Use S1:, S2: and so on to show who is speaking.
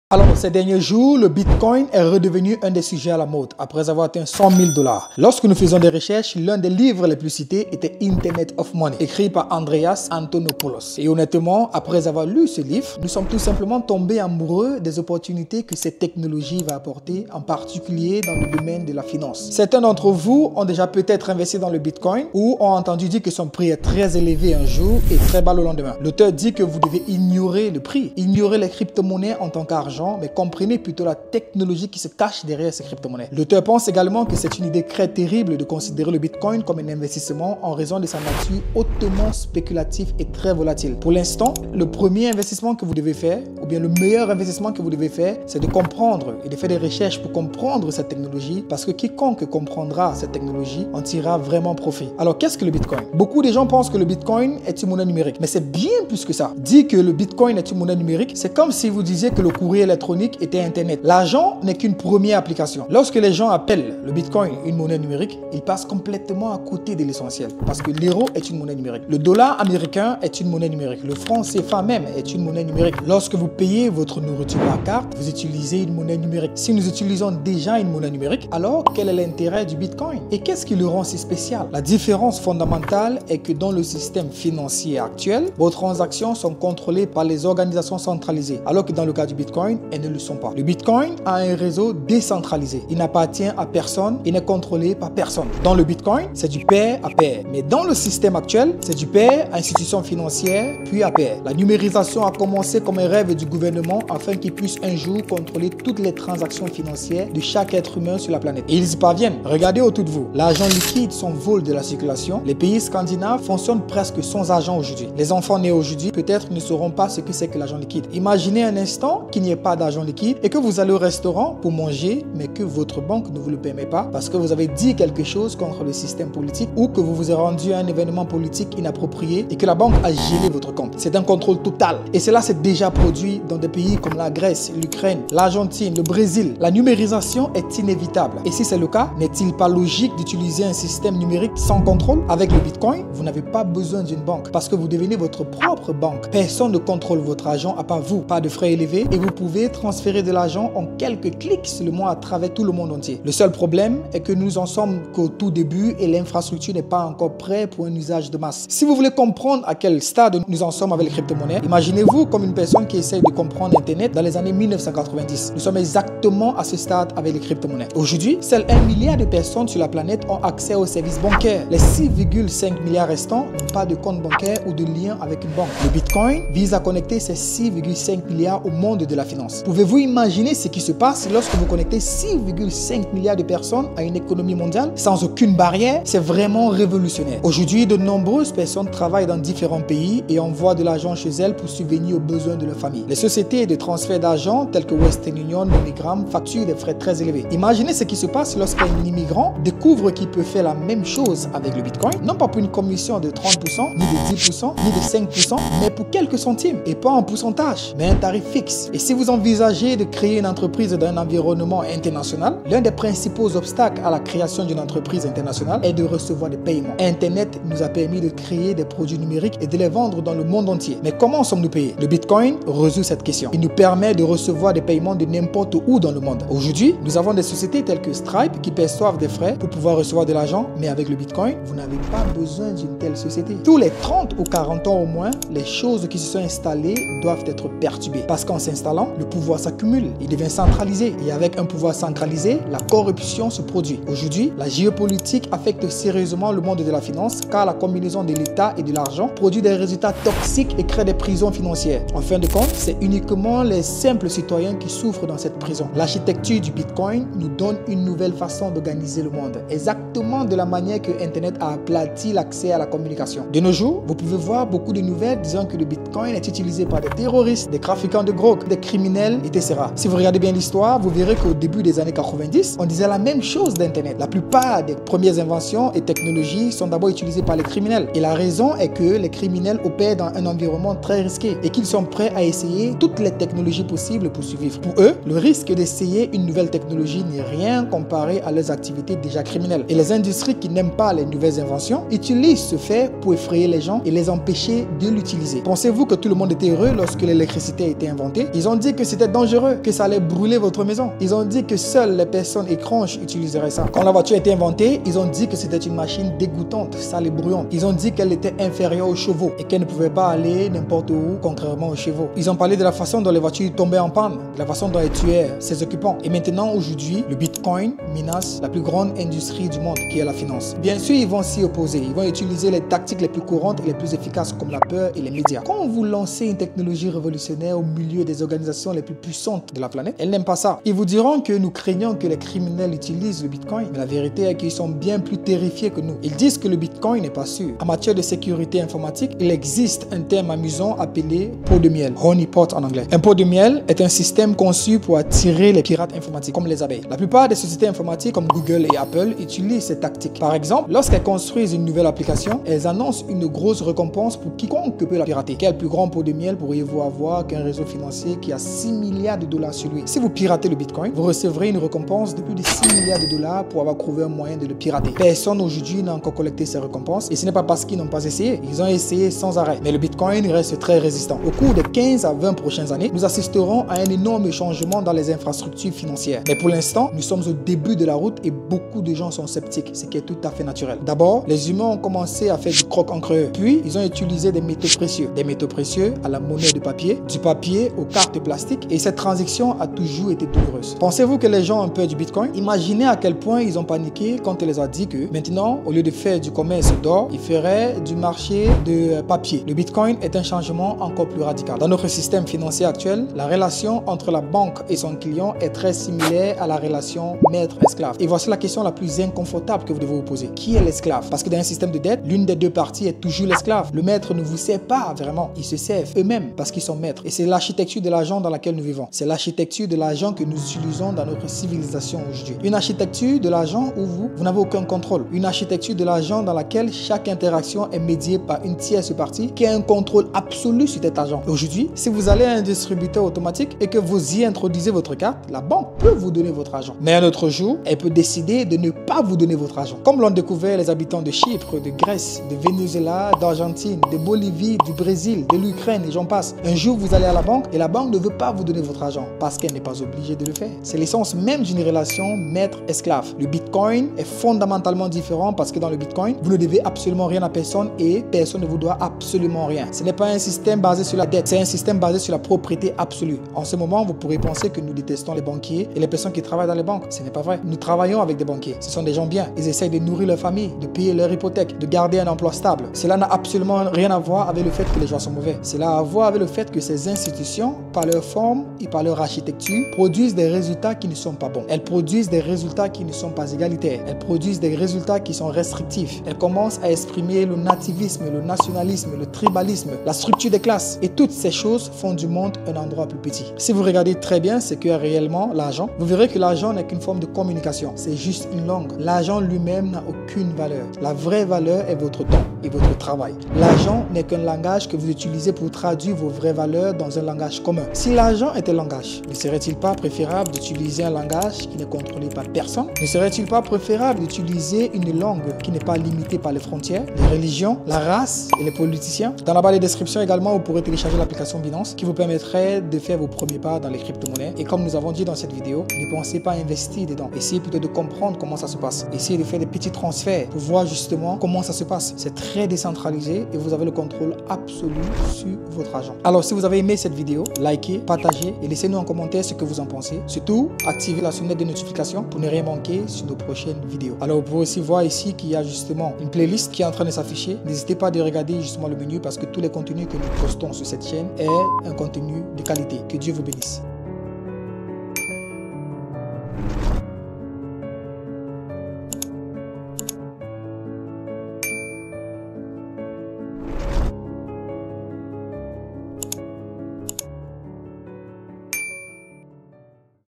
S1: Alors, ces derniers jours, le Bitcoin est redevenu un des sujets à la mode après avoir atteint 100 000 $. Lorsque nous faisons des recherches, l'un des livres les plus cités était Internet of Money, écrit par Andreas Antonopoulos. Et honnêtement, après avoir lu ce livre, nous sommes tout simplement tombés amoureux des opportunités que cette technologie va apporter, en particulier dans le domaine de la finance. Certains d'entre vous ont déjà peut-être investi dans le Bitcoin ou ont entendu dire que son prix est très élevé un jour et très bas le lendemain. L'auteur dit que vous devez ignorer le prix, ignorer les crypto-monnaies en tant qu'argent, mais comprenez plutôt la technologie qui se cache derrière ces crypto-monnaies. L'auteur pense également que c'est une idée très terrible de considérer le Bitcoin comme un investissement en raison de sa nature hautement spéculative et très volatile. Pour l'instant, le premier investissement que vous devez faire, ou bien le meilleur investissement que vous devez faire, c'est de comprendre et de faire des recherches pour comprendre cette technologie, parce que quiconque comprendra cette technologie en tirera vraiment profit. Alors, qu'est-ce que le Bitcoin? Beaucoup de gens pensent que le Bitcoin est une monnaie numérique, mais c'est bien plus que ça. Dire que le Bitcoin est une monnaie numérique, c'est comme si vous disiez que le courrier électronique était Internet. L'argent n'est qu'une première application. Lorsque les gens appellent le Bitcoin une monnaie numérique, ils passent complètement à côté de l'essentiel, parce que l'euro est une monnaie numérique. Le dollar américain est une monnaie numérique. Le franc CFA même est une monnaie numérique. Lorsque vous payez votre nourriture par carte, vous utilisez une monnaie numérique. Si nous utilisons déjà une monnaie numérique, alors quel est l'intérêt du Bitcoin? Et qu'est-ce qui le rend si spécial? La différence fondamentale est que dans le système financier actuel, vos transactions sont contrôlées par les organisations centralisées, alors que dans le cas du Bitcoin, elles ne le sont pas. Le Bitcoin a un réseau décentralisé. Il n'appartient à personne et n'est contrôlé par personne. Dans le Bitcoin, c'est du pair à pair. Mais dans le système actuel, c'est du pair à institution financière, puis à pair. La numérisation a commencé comme un rêve du gouvernement afin qu'il puisse un jour contrôler toutes les transactions financières de chaque être humain sur la planète. Et ils y parviennent. Regardez autour de vous. L'argent liquide s'envole de la circulation. Les pays scandinaves fonctionnent presque sans argent aujourd'hui. Les enfants nés aujourd'hui peut-être ne sauront pas ce que c'est que l'argent liquide. Imaginez un instant qu'il n'y ait pas d'argent liquide et que vous allez au restaurant pour manger, mais que votre banque ne vous le permet pas parce que vous avez dit quelque chose contre le système politique ou que vous vous êtes rendu à un événement politique inapproprié et que la banque a gelé votre compte. C'est un contrôle total. Et cela s'est déjà produit dans des pays comme la Grèce, l'Ukraine, l'Argentine, le Brésil. La numérisation est inévitable. Et si c'est le cas, n'est-il pas logique d'utiliser un système numérique sans contrôle? Avec le Bitcoin, vous n'avez pas besoin d'une banque parce que vous devenez votre propre banque. Personne ne contrôle votre argent à part vous. Pas de frais élevés et vous pouvez transférer de l'argent en quelques clics seulement à travers tout le monde entier. Le seul problème est que nous en sommes qu'au tout début et l'infrastructure n'est pas encore prête pour un usage de masse. Si vous voulez comprendre à quel stade nous en sommes avec les crypto-monnaies, imaginez-vous comme une personne qui essaye de comprendre Internet dans les années 1990. Nous sommes exactement à ce stade avec les crypto-monnaies. Aujourd'hui, seuls 1 milliard de personnes sur la planète ont accès aux services bancaires. Les 6,5 milliards restants n'ont pas de compte bancaire ou de lien avec une banque. Le Bitcoin vise à connecter ces 6,5 milliards au monde de la finance. Pouvez-vous imaginer ce qui se passe lorsque vous connectez 6,5 milliards de personnes à une économie mondiale sans aucune barrière? C'est vraiment révolutionnaire. Aujourd'hui, de nombreuses personnes travaillent dans différents pays et envoient de l'argent chez elles pour subvenir aux besoins de leur famille. Les sociétés de transfert d'argent telles que Western Union, MoneyGram facturent des frais très élevés. Imaginez ce qui se passe lorsqu'un immigrant découvre qu'il peut faire la même chose avec le Bitcoin, non pas pour une commission de 30%, ni de 10%, ni de 5%, mais pour quelques centimes, et pas en pourcentage, mais un tarif fixe. Et si vous envisagez de créer une entreprise dans un environnement international, l'un des principaux obstacles à la création d'une entreprise internationale est de recevoir des paiements. Internet nous a permis de créer des produits numériques et de les vendre dans le monde entier. Mais comment sommes-nous payés? Le Bitcoin résout cette question. Il nous permet de recevoir des paiements de n'importe où dans le monde. Aujourd'hui, nous avons des sociétés telles que Stripe qui perçoivent des frais pour pouvoir recevoir de l'argent, mais avec le Bitcoin, vous n'avez pas besoin d'une telle société. Tous les 30 ou 40 ans au moins, les choses qui se sont installées doivent être perturbées. Parce qu'en s'installant, le pouvoir s'accumule, il devient centralisé. Et avec un pouvoir centralisé, la corruption se produit. Aujourd'hui, la géopolitique affecte sérieusement le monde de la finance car la combinaison de l'État et de l'argent produit des résultats toxiques et crée des prisons financières. En fin de compte, c'est uniquement les simples citoyens qui souffrent dans cette prison. L'architecture du Bitcoin nous donne une nouvelle façon d'organiser le monde, exactement de la manière que Internet a aplati l'accès à la communication. De nos jours, vous pouvez voir beaucoup de nouvelles disant que le Bitcoin est utilisé par des terroristes, des trafiquants de drogue, des criminels, etc. Si vous regardez bien l'histoire, vous verrez qu'au début des années 90, on disait la même chose d'Internet. La plupart des premières inventions et technologies sont d'abord utilisées par les criminels. Et la raison est que les criminels opèrent dans un environnement très risqué et qu'ils sont prêts à essayer toutes les technologies possibles pour survivre. Pour eux, le risque d'essayer une nouvelle technologie n'est rien comparé à leurs activités déjà criminelles. Et les industries qui n'aiment pas les nouvelles inventions utilisent ce fait pour effrayer les gens et les empêcher de l'utiliser. Pensez-vous que tout le monde était heureux lorsque l'électricité a été inventée? Ils ont dit que c'était dangereux, que ça allait brûler votre maison. Ils ont dit que seules les personnes étranges utiliseraient ça. Quand la voiture a été inventée, ils ont dit que c'était une machine dégoûtante, sale et bruyante. Ils ont dit qu'elle était inférieure aux chevaux et qu'elle ne pouvait pas aller n'importe où, contrairement aux chevaux. Ils ont parlé de la façon dont les voitures tombaient en panne, de la façon dont elles tuaient ses occupants. Et maintenant, aujourd'hui, le Bitcoin menace la plus grande industrie du monde, qui est la finance. Bien sûr, ils vont s'y opposer. Ils vont utiliser les tactiques les plus courantes et les plus efficaces, comme la peur et les médias. Quand vous lancez une technologie révolutionnaire au milieu des organisations les plus puissantes de la planète, elles n'aiment pas ça. Ils vous diront que nous craignons que les criminels utilisent le Bitcoin. Mais la vérité est qu'ils sont bien plus terrifiés que nous. Ils disent que le Bitcoin n'est pas sûr. En matière de sécurité informatique, il existe un terme amusant appelé pot de miel, honeypot en anglais. Un pot de miel est un système conçu pour attirer les pirates informatiques, comme les abeilles. La plupart des sociétés informatiques comme Google et Apple utilisent cette tactique. Par exemple, lorsqu'elles construisent une nouvelle application, elles annoncent une grosse récompense pour quiconque peut la pirater. Quel plus grand pot de miel pourriez-vous avoir qu'un réseau financier qui a 6 milliards de dollars sur lui? Si vous piratez le Bitcoin, vous recevrez une récompense de plus de 6 milliards de dollars pour avoir trouvé un moyen de le pirater. Personne aujourd'hui n'a encore collecté ces récompenses et ce n'est pas parce qu'ils n'ont pas essayé. Ils ont essayé sans arrêt. Mais le Bitcoin reste très résistant. Au cours des 15 à 20 prochaines années, nous assisterons à un énorme changement dans les infrastructures financières. Mais pour l'instant, nous sommes au début de la route et beaucoup de gens sont sceptiques, ce qui est tout à fait naturel. D'abord, les humains ont commencé à faire du croc entre eux. Puis, ils ont utilisé des métaux précieux. Des métaux précieux à la monnaie de papier, du papier aux cartes plastiques et cette transition a toujours été douloureuse. Pensez-vous que les gens ont peur du Bitcoin? Imaginez à quel point ils ont paniqué quand on les a dit que maintenant, au lieu de faire du commerce d'or, ils feraient du marché de papier. Le Bitcoin est un changement encore plus radical. Dans notre système financier actuel, la relation entre la banque et son client est très similaire à la relation maître-esclave. Et voici la question la plus inconfortable que vous devez vous poser. Qui est l'esclave? Parce que dans un système de dette, l'une des deux parties est toujours l'esclave. Le maître ne vous sert pas vraiment. Ils se servent eux-mêmes parce qu'ils sont maîtres. Et c'est l'architecture de l'argent dans laquelle nous vivons. C'est l'architecture de l'argent que nous utilisons dans notre civilisation aujourd'hui. Une architecture de l'argent où vous n'avez aucun contrôle. Une architecture de l'argent dans laquelle chaque interaction est médiée par une tierce partie qui a un contrôle absolu sur cet argent. Aujourd'hui, si vous allez à un distributeur automatique et que vous y introduisez votre carte, la banque peut vous donner votre argent. Mais un autre jour, elle peut décider de ne pas vous donner votre argent. Comme l'ont découvert les habitants de Chypre, de Grèce, de Venezuela, d'Argentine, de Bolivie, du Brésil, de l'Ukraine et j'en passe. Un jour, vous allez à la banque et la banque ne veut pas vous donner votre argent parce qu'elle n'est pas obligée de le faire. C'est l'essence même d'une relation maître-esclave. Le Bitcoin est fondamentalement différent parce que dans le Bitcoin, vous ne devez absolument rien à personne et personne ne vous doit absolument rien. Ce n'est pas un système basé sur la dette, c'est un système basé sur la propriété absolue. En ce moment, vous pourrez penser que nous détestons les banquiers et les personnes qui travaillent dans les banques. Ce n'est pas vrai. Nous travaillons avec des banquiers. Ce sont des gens bien. Ils essayent de nourrir leur famille, de payer leur hypothèque, de garder un emploi stable. Cela n'a absolument rien à voir avec le fait que les gens sont mauvais. Cela a à voir avec le fait que ces institutions, par leur forme et par leur architecture, produisent des résultats qui ne sont pas bons. Elles produisent des résultats qui ne sont pas égalitaires. Elles produisent des résultats qui sont restrictifs. Elles commencent à exprimer le nativisme, le nationalisme, le tribalisme, la structure des classes. Et toutes ces choses font du monde un endroit plus petit. Si vous regardez très bien ce qu'est réellement l'argent, vous verrez que l'argent n'est qu'une forme de communication. C'est juste une langue. L'argent lui-même n'a aucune valeur. La vraie valeur est votre temps et votre travail. L'argent n'est qu'un langage que vous utilisez pour traduire vos vraies valeurs dans un langage commun. Si l'argent était langage, ne serait-il pas préférable d'utiliser un langage qui n'est contrôlé par personne? Ne serait-il pas préférable d'utiliser une langue qui n'est pas limitée par les frontières, les religions, la race et les politiciens? Dans la barre de description également, vous pourrez télécharger l'application Binance qui vous permettrait de faire vos premiers pas dans les crypto-monnaies. Et comme nous avons dit dans cette vidéo, ne pensez pas à investir dedans. Essayez plutôt de comprendre comment ça se passe. Essayez de faire des petits transferts pour voir justement comment ça se passe. C'est très décentralisé et vous avez le contrôle absolu sur votre argent. Alors si vous avez aimé cette vidéo, likez, partagez et laissez-nous en commentaire ce que vous en pensez. Surtout, activez la sonnette de notification pour ne rien manquer sur nos prochaines vidéos. Alors vous pouvez aussi voir ici qu'il y a justement une playlist qui est en train de s'afficher. N'hésitez pas à regarder justement le menu parce que tous les contenus que nous postons sur cette chaîne est un contenu de qualité. Que Dieu vous bénisse.